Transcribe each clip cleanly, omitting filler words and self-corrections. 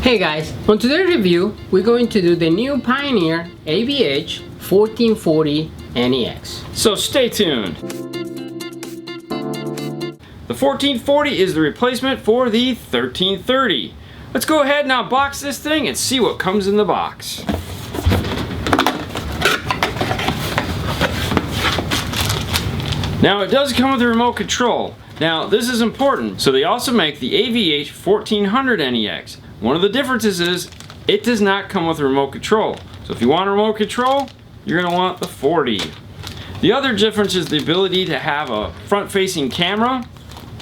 Hey guys, on today's review we're going to do the new Pioneer AVH 1440 NEX. So stay tuned. The 1440 is the replacement for the 1330. Let's go ahead and unbox this thing and see what comes in the box. Now it does come with a remote control. Now this is important. So they also make the AVH 1400 NEX. One of the differences is it does not come with a remote control. So if you want a remote control, you're going to want the 40. The other difference is the ability to have a front-facing camera.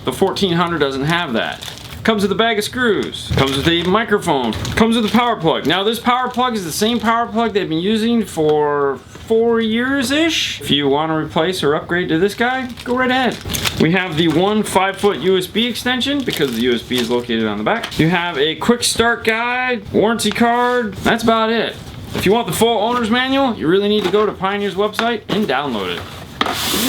The 1400 doesn't have that. Comes with a bag of screws. Comes with a microphone. Comes with a power plug. Now this power plug is the same power plug they've been using for 4 years-ish. If you want to replace or upgrade to this guy, go right ahead. We have the one 5-foot USB extension because the USB is located on the back. You have a quick start guide, warranty card. That's about it. If you want the full owner's manual, you really need to go to Pioneer's website and download it.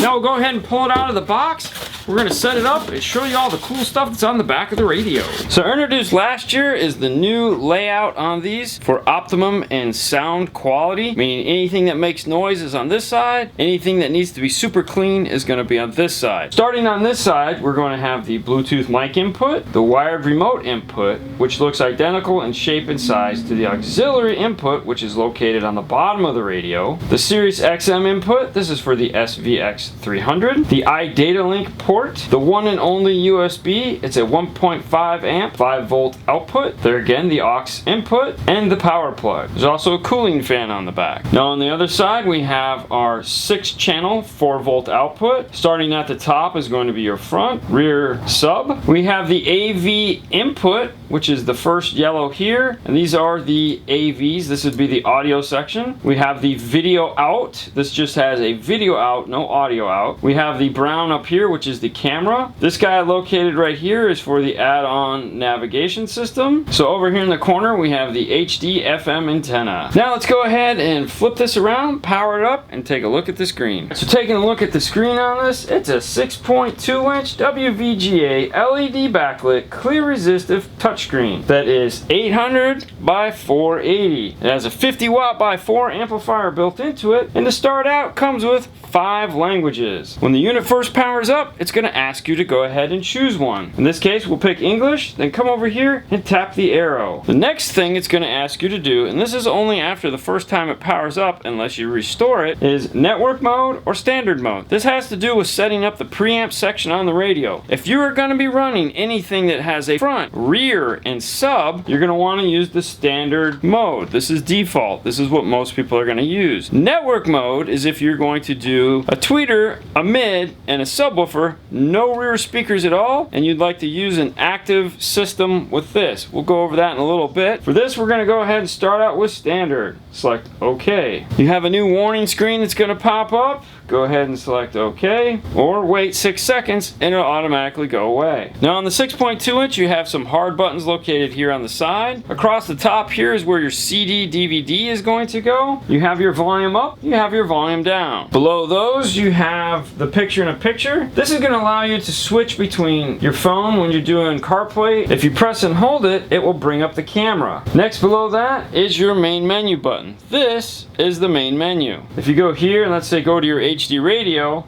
Now we'll go ahead and pull it out of the box. We're going to set it up and show you all the cool stuff that's on the back of the radio. So introduced last year is the new layout on these for optimum and sound quality, meaning anything that makes noise is on this side, anything that needs to be super clean is going to be on this side. Starting on this side, we're going to have the Bluetooth mic input, the wired remote input, which looks identical in shape and size to the auxiliary input, which is located on the bottom of the radio, the Sirius XM input, this is for the SVX 300, the iDataLink port, the one and only USB, it's a 1.5 amp 5 volt output, there again the aux input, and the power plug. There's also a cooling fan on the back. Now on the other side we have our 6-channel 4 volt output. Starting at the top is going to be your front, rear sub. We have the AV input, which is the first yellow here, and these are the AVs. This would be the audio section. We have the video out. This just has a video out, no audio out. We have the brown up here, which is the camera. This guy located right here is for the add-on navigation system. So over here in the corner we have the HD FM antenna. Now let's go ahead and flip this around, power it up, and take a look at the screen. So taking a look at the screen on this, it's a 6.2-inch WVGA LED backlit clear resistive touchscreen that is 800 by 480. It has a 50 watt by 4 amplifier built into it, and to start out comes with 5 languages. When the unit first powers up, it's going to ask you to go ahead and choose one. In this case, we'll pick English, then come over here and tap the arrow. The next thing it's going to ask you to do, and this is only after the first time it powers up unless you restore it, is network mode or standard mode. This has to do with setting up the preamp section on the radio. If you are going to be running anything that has a front, rear, and sub, you're going to want to use the standard mode. This is default. This is what most people are going to use. Network mode is if you're going to do a tweeter, a mid, and a subwoofer, no rear speakers at all, and you'd like to use an active system with this. We'll go over that in a little bit. For this, we're going to go ahead and start out with standard. Select OK. You have a new warning screen that's going to pop up. Go ahead and select OK, or wait 6 seconds and it'll automatically go away. Now on the 6.2-inch you have some hard buttons located here on the side. Across the top here is where your CD, DVD is going to go. You have your volume up, you have your volume down. Below those you have the picture-in-a-picture. This is going to allow you to switch between your phone when you're doing CarPlay. If you press and hold it, it will bring up the camera. Next below that is your main menu button. This is the main menu. If you go here and let's say go to your HD radio,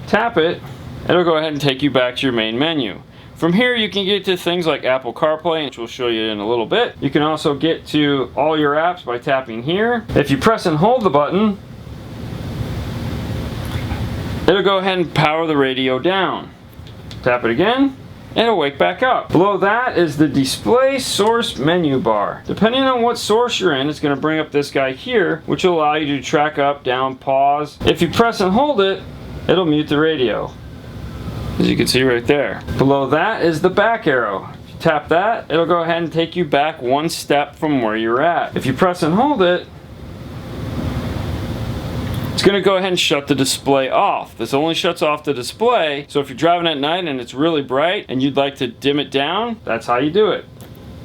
tap it, it'll go ahead and take you back to your main menu. From here you can get to things like Apple CarPlay, which we'll show you in a little bit. You can also get to all your apps by tapping here. If you press and hold the button, it'll go ahead and power the radio down. Tap it again, and it'll wake back up. Below that is the display source menu bar. Depending on what source you're in, it's going to bring up this guy here, which will allow you to track up, down, pause. If you press and hold it, it'll mute the radio, as you can see right there. Below that is the back arrow. If you tap that, it'll go ahead and take you back 1 step from where you're at. If you press and hold it, it's going to go ahead and shut the display off. This only shuts off the display, so if you're driving at night and it's really bright and you'd like to dim it down, that's how you do it.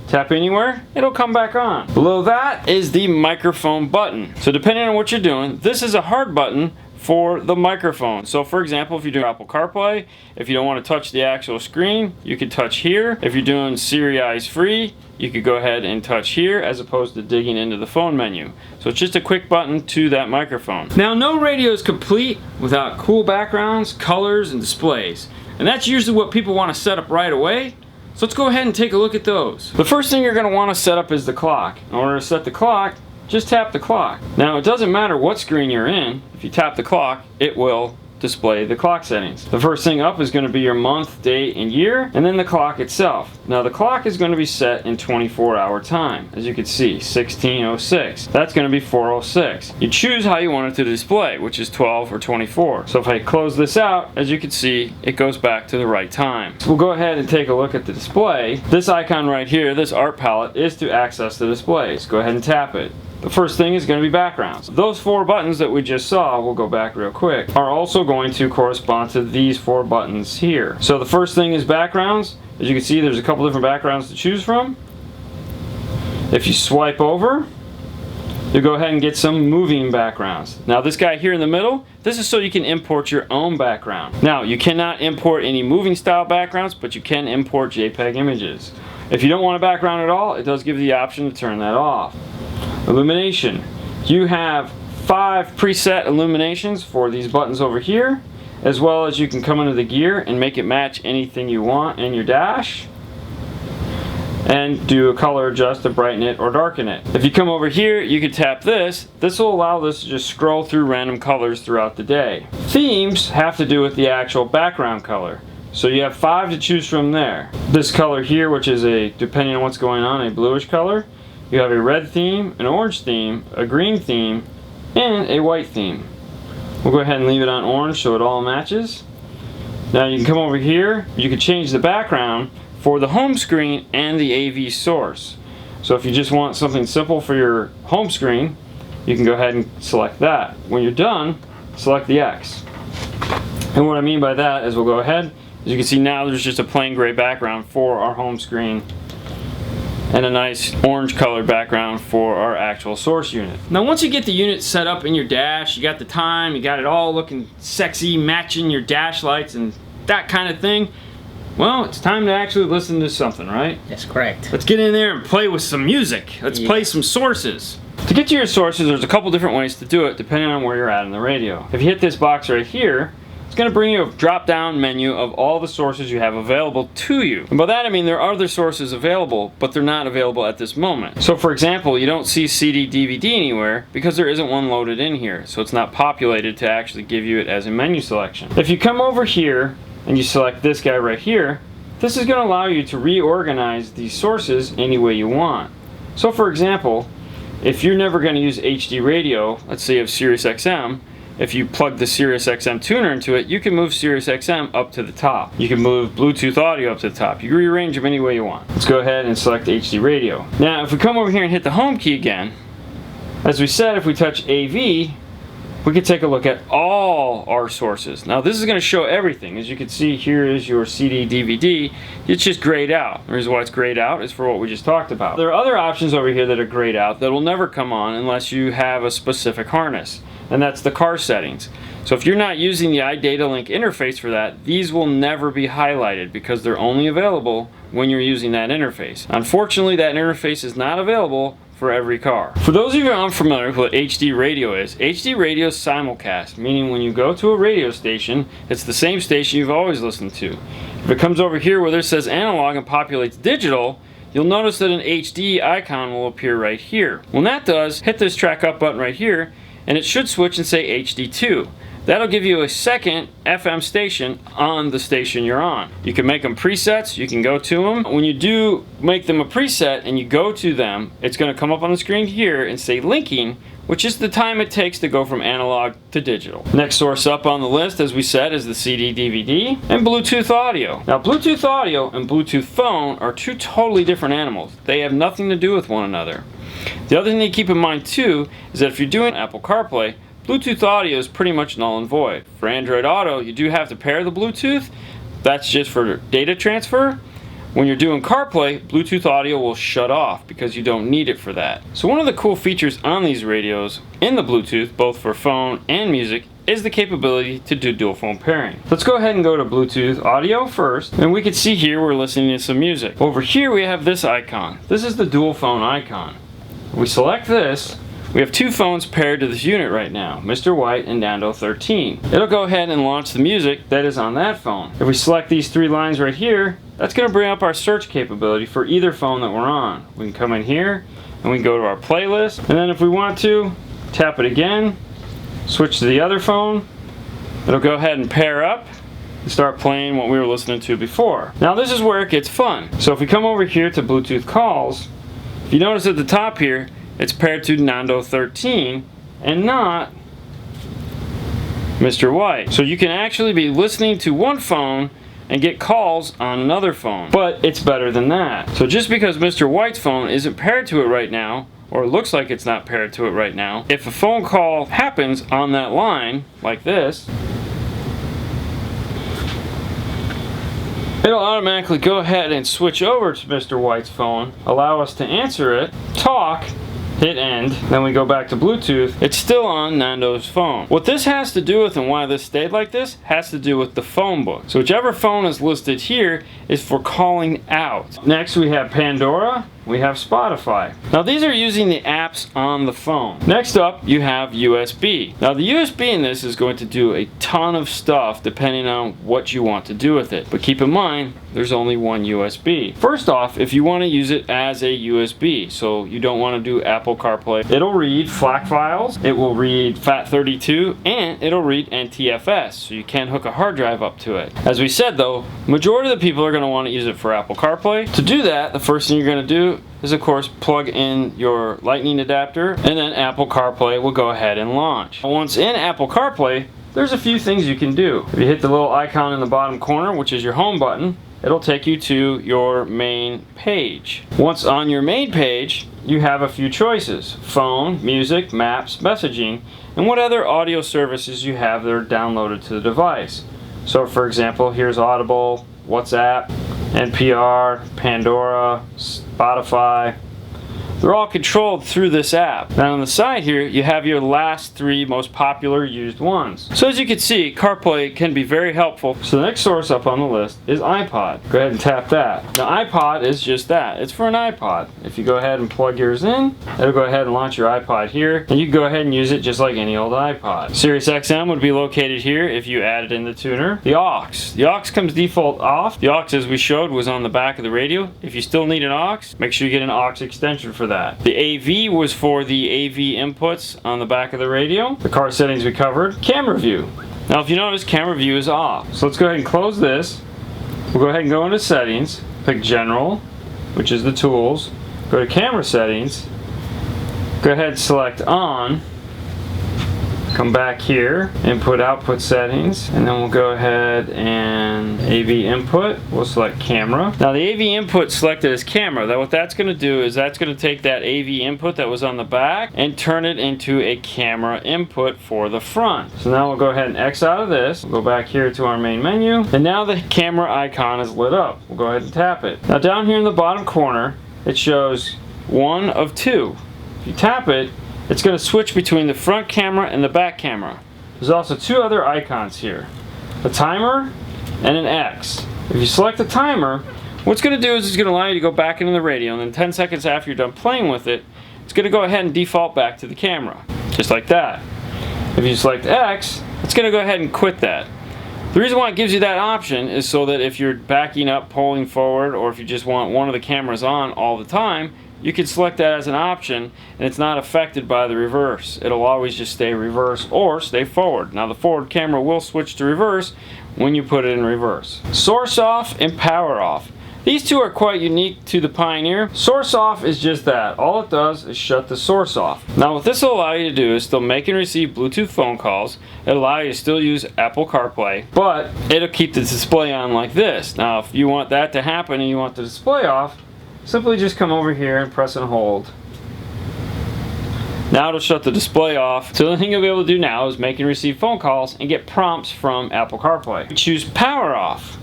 Tap anywhere, it'll come back on. Below that is the microphone button. So depending on what you're doing, this is a hard button for the microphone. So for example, if you're doing Apple CarPlay, if you don't want to touch the actual screen, you could touch here. If you're doing Siri's free, you could go ahead and touch here as opposed to digging into the phone menu. So it's just a quick button to that microphone. Now, no radio is complete without cool backgrounds, colors, and displays. And that's usually what people want to set up right away. So let's go ahead and take a look at those. The first thing you're going to want to set up is the clock. In order to set the clock, just tap the clock. Now, it doesn't matter what screen you're in. If you tap the clock, it will display the clock settings. The first thing up is going to be your month, date, and year, and then the clock itself. Now, the clock is going to be set in 24-hour time. As you can see, 16:06. That's going to be 4:06. You choose how you want it to display, which is 12 or 24. So if I close this out, as you can see, it goes back to the right time. So we'll go ahead and take a look at the display. This icon right here, this art palette, is to access the displays. Go ahead and tap it. The first thing is going to be backgrounds. Those 4 buttons that we just saw, we'll go back real quick, are also going to correspond to these 4 buttons here. So the first thing is backgrounds. As you can see, there's a couple different backgrounds to choose from. If you swipe over, you go ahead and get some moving backgrounds. Now this guy here in the middle, this is so you can import your own background. Now you cannot import any moving style backgrounds, but you can import JPEG images. If you don't want a background at all, it does give you the option to turn that off. Illumination. You have 5 preset illuminations for these buttons over here, as well as you can come into the gear and make it match anything you want in your dash, and do a color adjust to brighten it or darken it. If you come over here, you can tap this. This will allow this to just scroll through random colors throughout the day. Themes have to do with the actual background color. So you have 5 to choose from there. This color here, which is depending on what's going on, a bluish color. You have a red theme, an orange theme, a green theme, and a white theme. We'll go ahead and leave it on orange so it all matches. Now you can come over here, you can change the background for the home screen and the AV source. So if you just want something simple for your home screen, you can go ahead and select that. When you're done, select the X. And what I mean by that is we'll go ahead, as you can see now there's just a plain gray background for our home screen, and a nice orange colored background for our actual source unit. Now once you get the unit set up in your dash, you got the time, you got it all looking sexy, matching your dash lights and that kind of thing, well, it's time to actually listen to something, right? That's correct. Let's get in there and play with some music. Let's play some sources. To get to your sources, there's a couple different ways to do it depending on where you're at in the radio. If you hit this box right here, it's going to bring you a drop-down menu of all the sources you have available to you. And by that I mean there are other sources available, but they're not available at this moment. So for example, you don't see CD, DVD anywhere because there isn't one loaded in here. So it's not populated to actually give you it as a menu selection. If you come over here and you select this guy right here, this is going to allow you to reorganize these sources any way you want. So for example, if you're never going to use HD radio, let's say you have Sirius XM, if you plug the Sirius XM tuner into it, you can move Sirius XM up to the top. You can move Bluetooth audio up to the top. You can rearrange them any way you want. Let's go ahead and select HD radio. Now if we come over here and hit the home key again, as we said, if we touch AV, we can take a look at all our sources. Now this is going to show everything. As you can see, here is your CD, DVD. It's just grayed out. The reason why it's grayed out is for what we just talked about. There are other options over here that are grayed out that will never come on unless you have a specific harness, and that's the car settings. So if you're not using the iDataLink interface for that, these will never be highlighted because they're only available when you're using that interface. Unfortunately, that interface is not available for every car. For those of you who are unfamiliar with what HD radio is simulcast, meaning when you go to a radio station, it's the same station you've always listened to. If it comes over here where it says analog and populates digital, you'll notice that an HD icon will appear right here. When that does, hit this track up button right here, and it should switch and say HD2. That'll give you a second FM station on the station you're on. You can make them presets, you can go to them. When you do make them a preset and you go to them, it's going to come up on the screen here and say linking, which is the time it takes to go from analog to digital. Next source up on the list, as we said, is the CD, DVD, and Bluetooth audio. Now Bluetooth audio and Bluetooth phone are two totally different animals. They have nothing to do with one another. The other thing to keep in mind too is that if you're doing Apple CarPlay, Bluetooth audio is pretty much null and void. For Android Auto, you do have to pair the Bluetooth. That's just for data transfer. When you're doing CarPlay, Bluetooth audio will shut off because you don't need it for that. So one of the cool features on these radios in the Bluetooth, both for phone and music, is the capability to do dual phone pairing. Let's go ahead and go to Bluetooth audio first, and we can see here we're listening to some music. Over here we have this icon. This is the dual phone icon. If we select this, we have two phones paired to this unit right now, Mr. White and Nando 13. It'll go ahead and launch the music that is on that phone. If we select these three lines right here, that's going to bring up our search capability for either phone that we're on. We can come in here and we can go to our playlist, and then if we want to, tap it again, switch to the other phone. It'll go ahead and pair up and start playing what we were listening to before. Now this is where it gets fun. So if we come over here to Bluetooth calls, if you notice at the top here, it's paired to Nando 13 and not Mr. White. So you can actually be listening to one phone and get calls on another phone. But it's better than that. So just because Mr. White's phone isn't paired to it right now, or it looks like it's not paired to it right now, if a phone call happens on that line, like this, it'll automatically go ahead and switch over to Mr. White's phone, allow us to answer it, talk, hit end, then we go back to Bluetooth. It's still on Nando's phone. What this has to do with and why this stayed like this has to do with the phone book. So whichever phone is listed here is for calling out. Next we have Pandora, we have Spotify. Now these are using the apps on the phone. Next up you have USB. Now the USB in this is going to do a ton of stuff depending on what you want to do with it. But keep in mind there's only one USB. First off, if you want to use it as a USB, so you don't want to do Apple CarPlay, it'll read FLAC files, it will read FAT32, and it'll read NTFS, so you can hook a hard drive up to it. As we said though, majority of the people are going to want to use it for Apple CarPlay. To do that, the first thing you're going to do is of course plug in your lightning adapter, and then Apple CarPlay will go ahead and launch. Once in Apple CarPlay, there's a few things you can do. If you hit the little icon in the bottom corner, which is your home button, it'll take you to your main page. Once on your main page, you have a few choices: phone, music, maps, messaging, and what other audio services you have that are downloaded to the device. So for example, here's Audible, WhatsApp, NPR, Pandora, Spotify. They're all controlled through this app. Now on the side here, you have your last three most popular used ones. So as you can see, CarPlay can be very helpful. So the next source up on the list is iPod. Go ahead and tap that. Now iPod is just that. It's for an iPod. If you go ahead and plug yours in, it'll go ahead and launch your iPod here, and you can go ahead and use it just like any old iPod. Sirius XM would be located here if you added in the tuner. The aux. The aux comes default off. The aux, as we showed, was on the back of the radio. If you still need an aux, make sure you get an aux extension for that. The AV was for the AV inputs on the back of the radio. The car settings we covered. Camera view. Now if you notice, camera view is off. So let's go ahead and close this. We'll go ahead and go into settings. Pick general, which is the tools. Go to camera settings. Go ahead and select on. Come back here, input output settings, and then we'll go ahead and AV input, we'll select camera. Now the AV input selected as camera, what that's going to do is that's going to take that AV input that was on the back and turn it into a camera input for the front. So now we'll go ahead and X out of this, we'll go back here to our main menu, and now the camera icon is lit up. We'll go ahead and tap it. Now down here in the bottom corner, it shows one of two. If you tap it, it's going to switch between the front camera and the back camera. There's also two other icons here, a timer and an X. If you select the timer, what it's going to do is it's going to allow you to go back into the radio, and then 10 seconds after you're done playing with it, it's going to go ahead and default back to the camera, just like that. If you select X, it's going to go ahead and quit that. The reason why it gives you that option is so that if you're backing up, pulling forward, or if you just want one of the cameras on all the time, you can select that as an option, and it's not affected by the reverse. It'll always just stay reverse or stay forward. Now the forward camera will switch to reverse when you put it in reverse. Source off and power off. These two are quite unique to the Pioneer. Source off is just that. All it does is shut the source off. Now what this will allow you to do is still make and receive Bluetooth phone calls. It'll allow you to still use Apple CarPlay, but it'll keep the display on like this. Now if you want that to happen and you want the display off, simply just come over here and press and hold. Now it'll shut the display off. So the only thing you'll be able to do now is make and receive phone calls and get prompts from Apple CarPlay. Choose power off.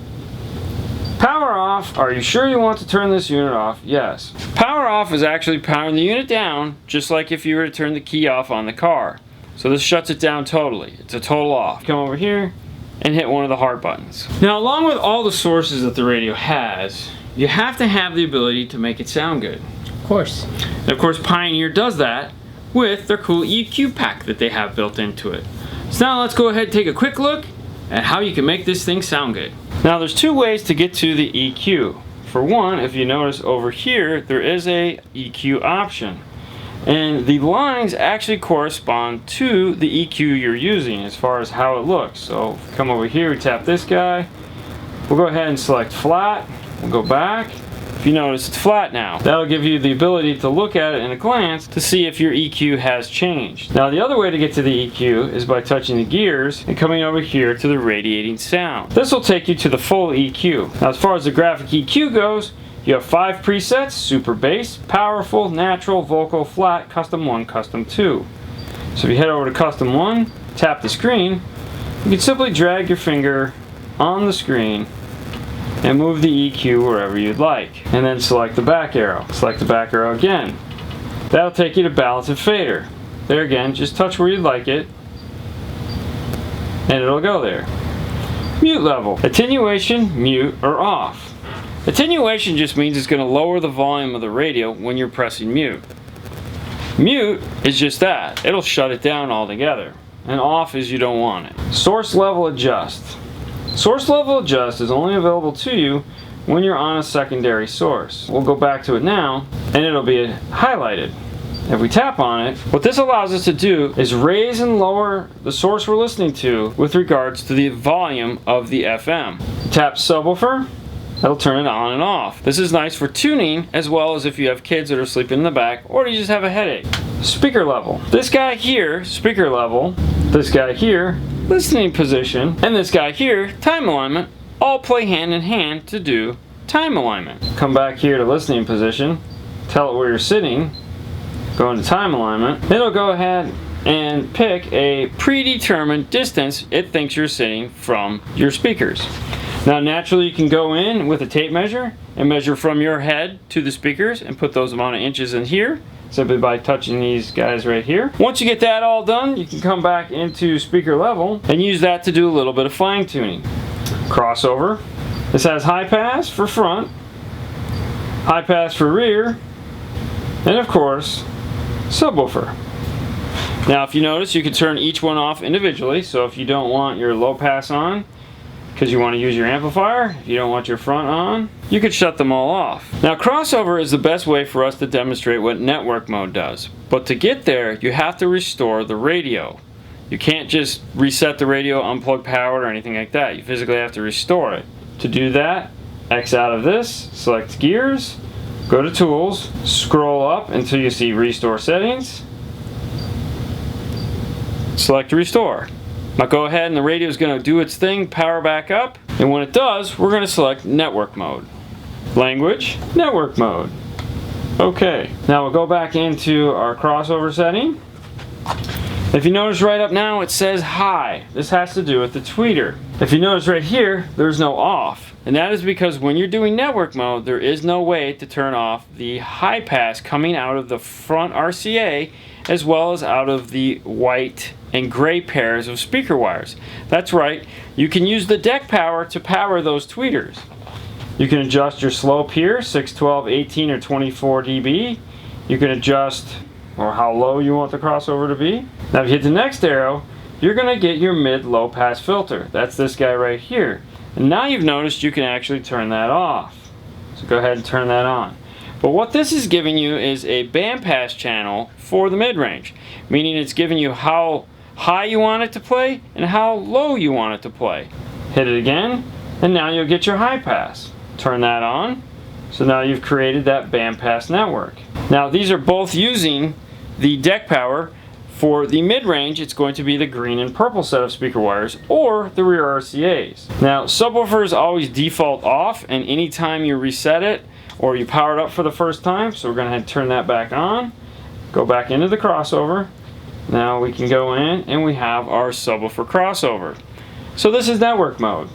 Power off, are you sure you want to turn this unit off? Yes. Power off is actually powering the unit down, just like if you were to turn the key off on the car. So this shuts it down totally. It's a total off. Come over here and hit one of the hard buttons. Now, along with all the sources that the radio has, you have to have the ability to make it sound good. Of course. And of course, Pioneer does that with their cool EQ pack that they have built into it. So now let's go ahead and take a quick look at how you can make this thing sound good. Now, there's two ways to get to the EQ. For one, if you notice over here, there is a EQ option. And the lines actually correspond to the EQ you're using as far as how it looks. So if we come over here, we tap this guy. We'll go ahead and select flat. We'll go back. If you notice, it's flat now. That'll give you the ability to look at it in a glance to see if your EQ has changed. Now, the other way to get to the EQ is by touching the gears and coming over here to the radiating sound. This will take you to the full EQ. Now, as far as the graphic EQ goes, you have 5 presets: super bass, powerful, natural, vocal, flat, custom 1, custom 2. So if you head over to custom 1, tap the screen, you can simply drag your finger on the screen and move the EQ wherever you'd like. And then select the back arrow. Select the back arrow again. That'll take you to balance and fader. There again, just touch where you'd like it, and it'll go there. Mute level. Attenuation, mute, or off. Attenuation just means it's going to lower the volume of the radio when you're pressing mute. Mute is just that. It'll shut it down altogether. And off is you don't want it. Source level adjust. Source level adjust is only available to you when you're on a secondary source. We'll go back to it now, and it'll be highlighted. If we tap on it, what this allows us to do is raise and lower the source we're listening to with regards to the volume of the FM. Tap subwoofer, that'll turn it on and off. This is nice for tuning, as well as if you have kids that are sleeping in the back, or you just have a headache. Speaker level. This guy here, speaker level. This guy here, listening position. And this guy here, time alignment, all play hand in hand to do time alignment. Come back here to listening position, tell it where you're sitting, go into time alignment. It'll go ahead and pick a predetermined distance it thinks you're sitting from your speakers. Now, naturally, you can go in with a tape measure and measure from your head to the speakers and put those amount of inches in here, simply by touching these guys right here. Once you get that all done, you can come back into speaker level and use that to do a little bit of fine tuning. Crossover. This has high pass for front, high pass for rear, and of course, subwoofer. Now, if you notice, you can turn each one off individually. So if you don't want your low pass on, because you want to use your amplifier, if you don't want your front on, you could shut them all off. Now, crossover is the best way for us to demonstrate what network mode does. But to get there, you have to restore the radio. You can't just reset the radio, unplug power, or anything like that. You physically have to restore it. To do that, X out of this, select gears, go to tools, scroll up until you see restore settings, select restore. Now go ahead, and the radio is going to do its thing, power back up, and when it does, we're going to select network mode. Language, network mode. Okay, now we'll go back into our crossover setting. If you notice right up now, it says high. This has to do with the tweeter. If you notice right here, there's no off. And that is because when you're doing network mode, there is no way to turn off the high pass coming out of the front RCA, as well as out of the white and gray pairs of speaker wires. That's right, you can use the deck power to power those tweeters. You can adjust your slope here, 6, 12, 18, or 24 dB. You can adjust or how low you want the crossover to be. Now if you hit the next arrow, you're going to get your mid-low pass filter. That's this guy right here. And now you've noticed you can actually turn that off. So go ahead and turn that on. But what this is giving you is a bandpass channel for the mid-range, meaning it's giving you how high you want it to play and how low you want it to play. Hit it again, and now you'll get your high pass. Turn that on, so now you've created that bandpass network. Now these are both using the deck power. For the mid-range, it's going to be the green and purple set of speaker wires or the rear RCAs. Now, subwoofers always default off, and anytime you reset it or you power it up for the first time, so we're going to have to turn that back on, go back into the crossover. Now we can go in and we have our subwoofer crossover. So this is network mode.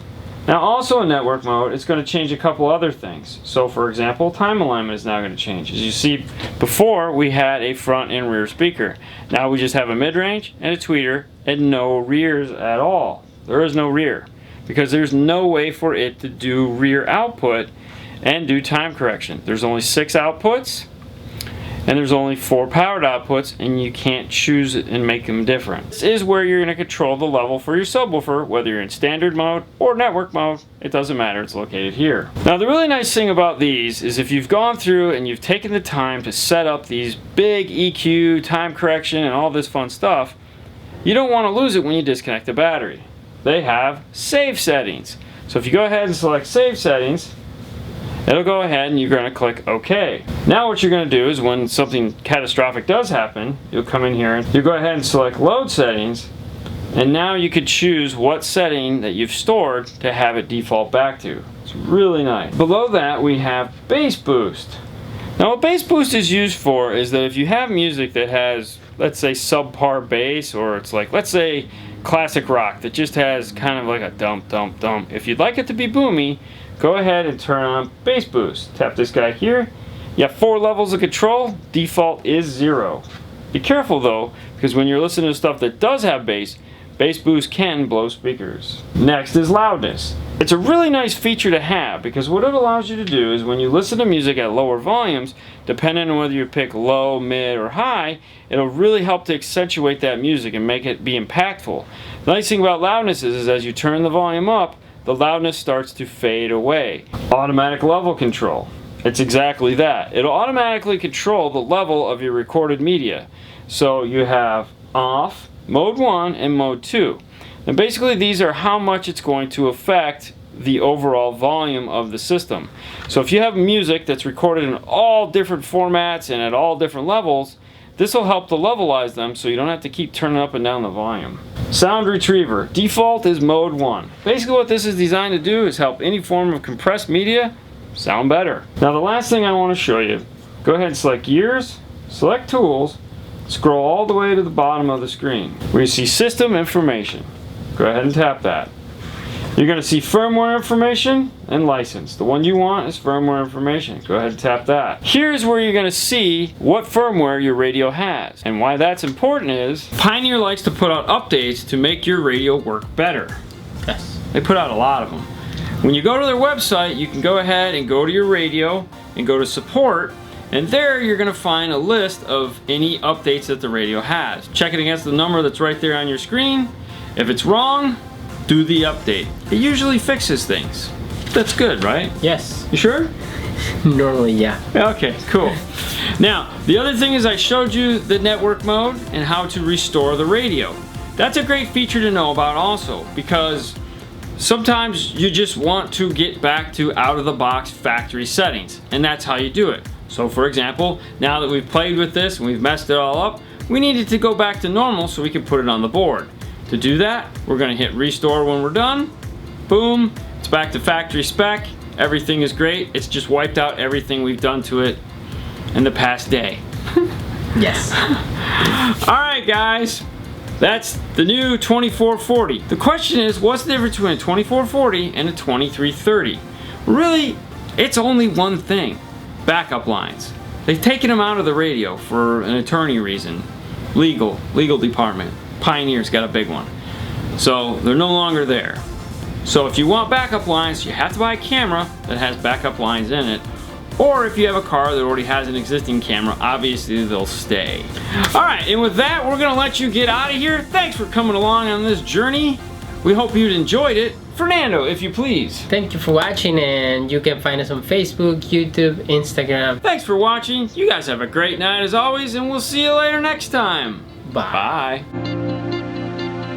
Now also in network mode, it's going to change a couple other things. So for example, time alignment is now going to change. As you see, before we had a front and rear speaker. Now we just have a mid-range and a tweeter and no rears at all. There is no rear because there's no way for it to do rear output and do time correction. There's only 6 outputs and there's only 4 powered outputs, and you can't choose it and make them different. This is where you're going to control the level for your subwoofer, whether you're in standard mode or network mode. It doesn't matter, it's located here. Now the really nice thing about these is if you've gone through and you've taken the time to set up these big EQ, time correction, and all this fun stuff, you don't want to lose it when you disconnect the battery. They have save settings. So if you go ahead and select save settings, it'll go ahead and you're going to click OK. Now what you're going to do is when something catastrophic does happen, you'll come in here and you go ahead and select load settings, and now you could choose what setting that you've stored to have it default back to. It's really nice. Below that we have bass boost. Now what bass boost is used for is that if you have music that has, let's say, subpar bass, or it's like, let's say, classic rock that just has kind of like a dump dump dump, if you'd like it to be boomy, go ahead and turn on bass boost. Tap this guy here. You have 4 levels of control. Default is 0. Be careful though, because when you're listening to stuff that does have bass, bass boost can blow speakers. Next is loudness. It's a really nice feature to have because what it allows you to do is when you listen to music at lower volumes, depending on whether you pick low, mid, or high, it'll really help to accentuate that music and make it be impactful. The nice thing about loudness is as you turn the volume up, the loudness starts to fade away. Automatic level control. It's exactly that. It'll automatically control the level of your recorded media. So you have off, mode 1, and mode 2. And basically these are how much it's going to affect the overall volume of the system. So if you have music that's recorded in all different formats and at all different levels, this will help to levelize them so you don't have to keep turning up and down the volume. Sound retriever. Default is mode 1. Basically what this is designed to do is help any form of compressed media sound better. Now the last thing I want to show you, go ahead and select gears, select tools, scroll all the way to the bottom of the screen where you see system information. Go ahead and tap that. You're going to see firmware information and license. The one you want is firmware information. Go ahead and tap that. Here's where you're going to see what firmware your radio has. And why that's important is Pioneer likes to put out updates to make your radio work better. Yes. They put out a lot of them. When you go to their website, you can go ahead and go to your radio and go to support, and there you're going to find a list of any updates that the radio has. Check it against the number that's right there on your screen. If it's wrong, do the update. It usually fixes things. That's good, right? Yes. You sure? Normally, yeah. Okay, cool. Now, the other thing is I showed you the network mode and how to restore the radio. That's a great feature to know about also, because sometimes you just want to get back to out-of-the-box factory settings, and that's how you do it. So for example, now that we've played with this and we've messed it all up, we needed to go back to normal so we can put it on the board. To do that, we're going to hit restore when we're done. Boom, it's back to factory spec. Everything is great. It's just wiped out everything we've done to it in the past day. Yes. Alright guys, that's the new 2440. The question is, what's the difference between a 2440 and a 2330? Really, it's only one thing. Backup lines. They've taken them out of the radio for an attorney reason. Legal department. Pioneer's got a big one. So they're no longer there. So if you want backup lines, you have to buy a camera that has backup lines in it. Or if you have a car that already has an existing camera, obviously they'll stay. Alright, and with that, we're gonna let you get out of here. Thanks for coming along on this journey. We hope you'd enjoyed it. Fernando, if you please. Thank you for watching, and you can find us on Facebook, YouTube, Instagram. Thanks for watching. You guys have a great night as always, and we'll see you later next time. Bye. Bye.